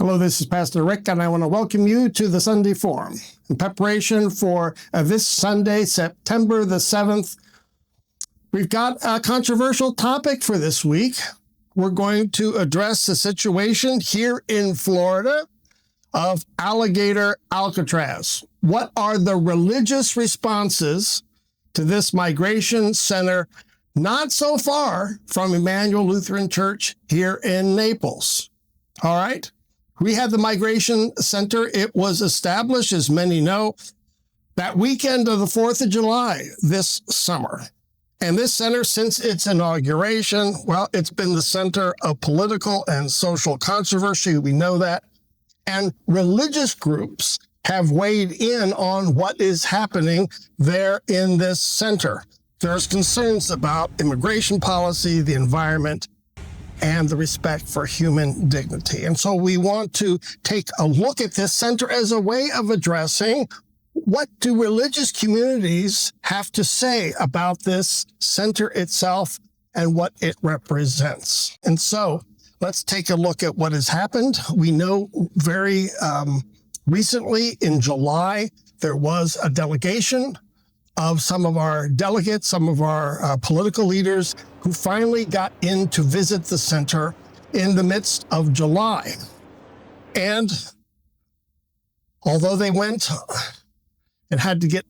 Hello, this is Pastor Rick, and I want to welcome you to the Sunday Forum. In preparation for this Sunday, September the 7th, we've got a controversial topic for this week. We're going to address the situation here in Florida of Alligator Alcatraz. What are the religious responses to this migration center not so far from Emmanuel Lutheran Church here in Naples? All right. We had the migration center. It was established, as many know, that weekend of the 4th of July this summer. And this center, since its inauguration, well, it's been the center of political and social controversy. We know that. And religious groups have weighed in on what is happening there in this center. There's concerns about immigration policy, the environment, and the respect for human dignity. And so we want to take a look at this center as a way of addressing what do religious communities have to say about this center itself and what it represents. And so let's take a look at what has happened. We know very recently in July, there was a delegation of some of our delegates, some of our political leaders who finally got in to visit the center in the midst of July. And although they went and had to get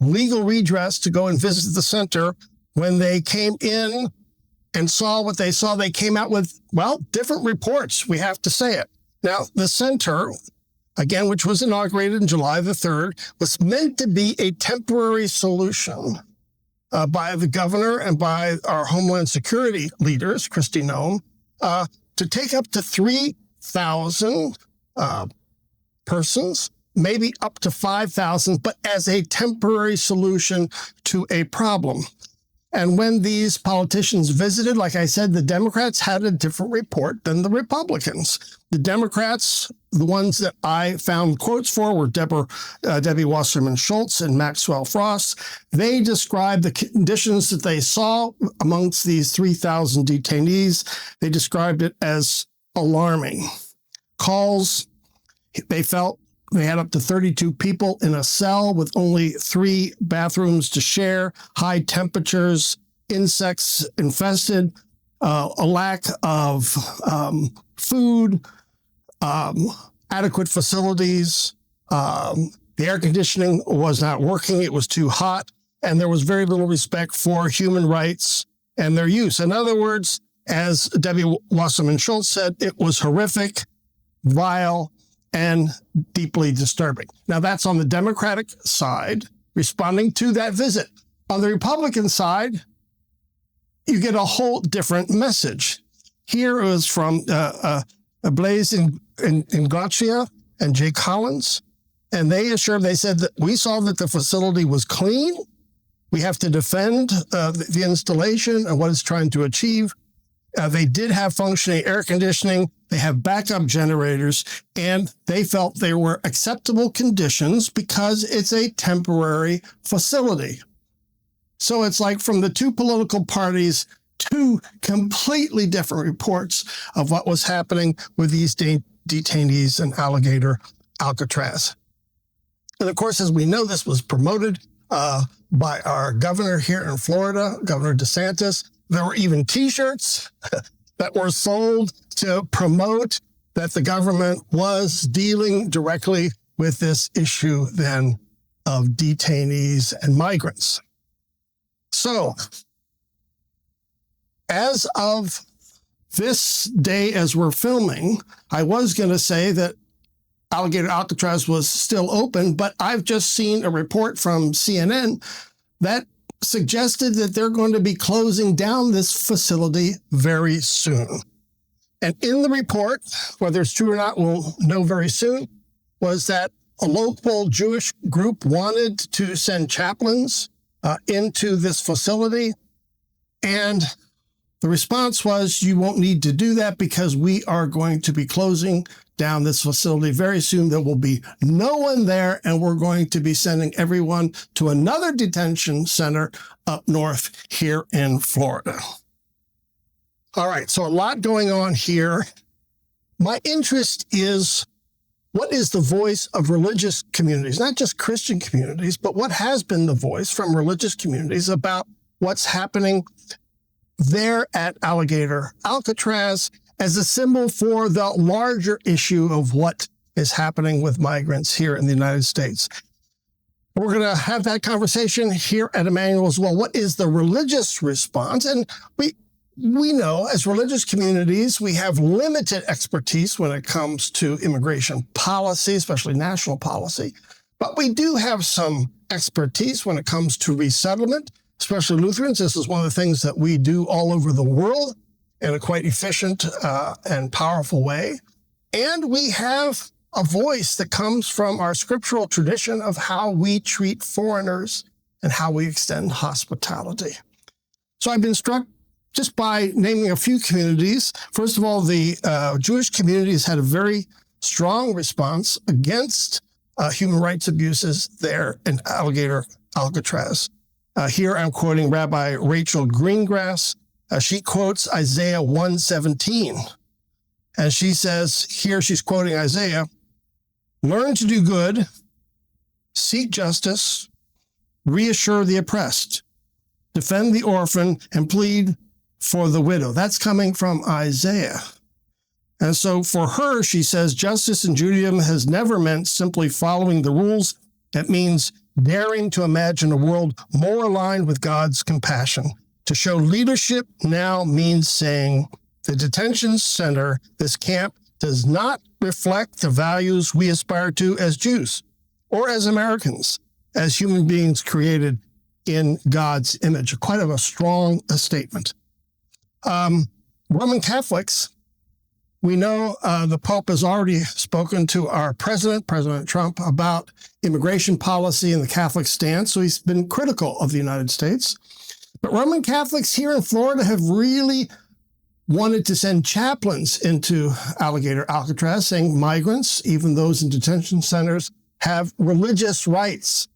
legal redress to go and visit the center, when they came in and saw what they saw, they came out with, well, different reports. We have to say it. Now, the center, again, which was inaugurated on July the 3rd, was meant to be a temporary solution by the governor and by our Homeland Security leaders, Kristi Noem, to take up to 3,000 persons, maybe up to 5,000, but as a temporary solution to a problem. And when these politicians visited, like I said, the Democrats had a different report than the Republicans. The Democrats, the ones that I found quotes for, were Debbie Wasserman Schultz and Maxwell Frost. They described the conditions that they saw amongst these 3,000 detainees. They described it as alarming. Calls, they felt they had up to 32 people in a cell with only 3 bathrooms to share, high temperatures, insects infested, a lack of food, adequate facilities. The air conditioning was not working. It was too hot. And there was very little respect for human rights and their use. In other words, as Debbie Wasserman Schultz said, it was horrific, vile, and deeply disturbing. Now, that's on the Democratic side, responding to that visit. On the Republican side, you get a whole different message. Here it was from Blaise Ingratria and Jay Collins, and they said that we saw that the facility was clean. We have to defend the installation and what it's trying to achieve. They did have functioning air conditioning. They have backup generators, and they felt they were acceptable conditions because it's a temporary facility. So it's like from the two political parties, 2 completely different reports of what was happening with these detainees in Alligator Alcatraz. And of course, as we know, this was promoted by our governor here in Florida, Governor DeSantis. There were even T-shirts that were sold to promote that the government was dealing directly with this issue then of detainees and migrants. So, as of this day as we're filming, I was going to say that Alligator Alcatraz was still open, but I've just seen a report from CNN that suggested that they're going to be closing down this facility very soon. And in the report, whether it's true or not, we'll know very soon, was that a local Jewish group wanted to send chaplains into this facility. And the response was, you won't need to do that because we are going to be closing down this facility very soon. There will be no one there, and we're going to be sending everyone to another detention center up north here in Florida. All right, so a lot going on here. My interest is what is the voice of religious communities, not just Christian communities, but what has been the voice from religious communities about what's happening there at Alligator Alcatraz as a symbol for the larger issue of what is happening with migrants here in the United States. We're going to have that conversation here at Emmanuel as well. What is the religious response? And we know as religious communities, we have limited expertise when it comes to immigration policy, especially national policy. But we do have some expertise when it comes to resettlement, especially Lutherans. This is one of the things that we do all over the world in a quite efficient and powerful way. And we have a voice that comes from our scriptural tradition of how we treat foreigners and how we extend hospitality. So I've been struck just by naming a few communities. First of all, the Jewish community has had a very strong response against human rights abuses there in Alligator Alcatraz. Here I'm quoting Rabbi Rachel Greengrass. She quotes Isaiah 1:17. And she says, here she's quoting Isaiah, "Learn to do good, seek justice, reassure the oppressed, defend the orphan, and plead for the widow." That's coming from Isaiah. And so for her, she says, justice in Judaism has never meant simply following the rules. It means daring to imagine a world more aligned with God's compassion. To show leadership now means saying the detention center, this camp, does not reflect the values we aspire to as Jews or as Americans, as human beings created in God's image. Quite a strong statement. Roman Catholics, we know the Pope has already spoken to our president, President Trump, about immigration policy and the Catholic stance. So he's been critical of the United States. But Roman Catholics here in Florida have really wanted to send chaplains into Alligator Alcatraz, saying migrants, even those in detention centers, have religious rights.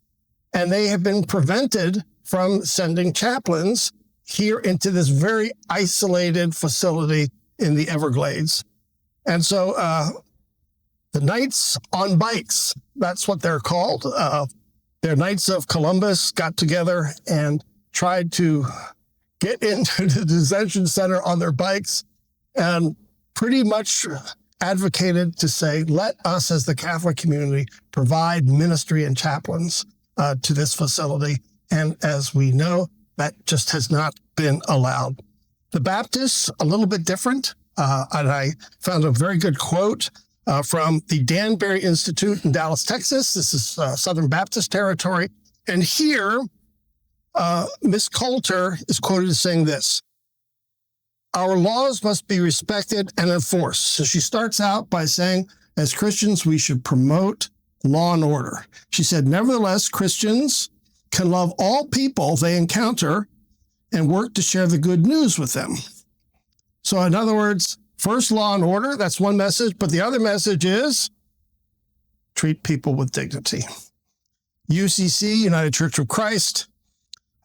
And they have been prevented from sending chaplains here into this very isolated facility in the Everglades. And so the Knights on Bikes, that's what they're called. They're Knights of Columbus, got together and tried to get into the detention center on their bikes and pretty much advocated to say, let us as the Catholic community provide ministry and chaplains to this facility. And as we know, that just has not been allowed. The Baptists, a little bit different. And I found a very good quote from the Danbury Institute in Dallas, Texas. This is Southern Baptist territory. And here, Miss Coulter is quoted as saying this: "Our laws must be respected and enforced." So she starts out by saying, as Christians, we should promote law and order. She said, "Nevertheless, Christians can love all people they encounter and work to share the good news with them." So in other words, first law and order, that's one message, but the other message is treat people with dignity. UCC, United Church of Christ,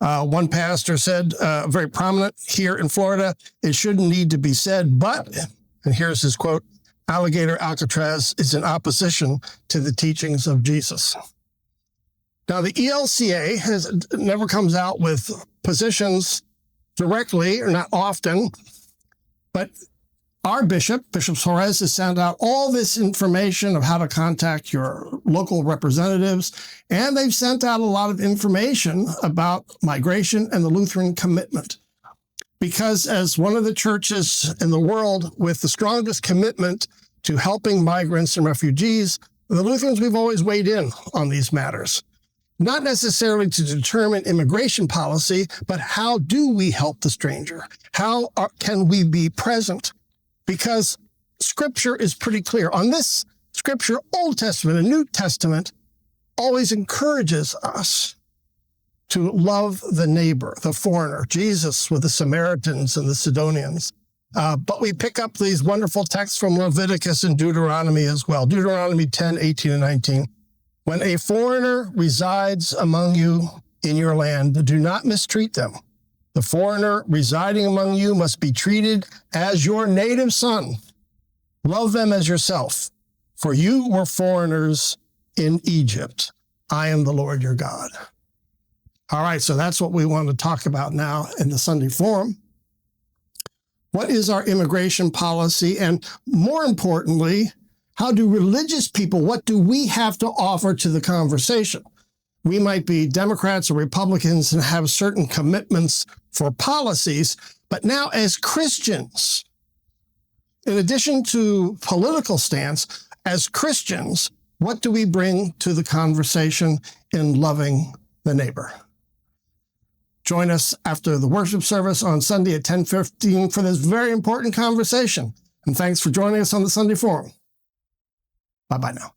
one pastor said, very prominent here in Florida, "It shouldn't need to be said, but," and here's his quote, "Alligator Alcatraz is in opposition to the teachings of Jesus." Now, the ELCA never comes out with positions directly, or not often, but our Bishop Suarez, has sent out all this information of how to contact your local representatives, and they've sent out a lot of information about migration and the Lutheran commitment. Because as one of the churches in the world with the strongest commitment to helping migrants and refugees, the Lutherans, we've always weighed in on these matters. Not necessarily to determine immigration policy, but how do we help the stranger? How can we be present? Because Scripture is pretty clear. On this Scripture, Old Testament and New Testament always encourages us to love the neighbor, the foreigner. Jesus with the Samaritans and the Sidonians. But we pick up these wonderful texts from Leviticus and Deuteronomy as well. Deuteronomy 10, 18, and 19. "When a foreigner resides among you in your land, do not mistreat them. The foreigner residing among you must be treated as your native son. Love them as yourself, for you were foreigners in Egypt. I am the Lord your God. All right, so that's what we want to talk about now in the Sunday Forum. What is our immigration policy? And more importantly, how do religious people, what do we have to offer to the conversation? We might be Democrats or Republicans and have certain commitments for policies, but now as Christians, in addition to political stance, as Christians, what do we bring to the conversation in loving the neighbor? Join us after the worship service on Sunday at 10:15 for this very important conversation. And thanks for joining us on the Sunday Forum. Bye-bye now.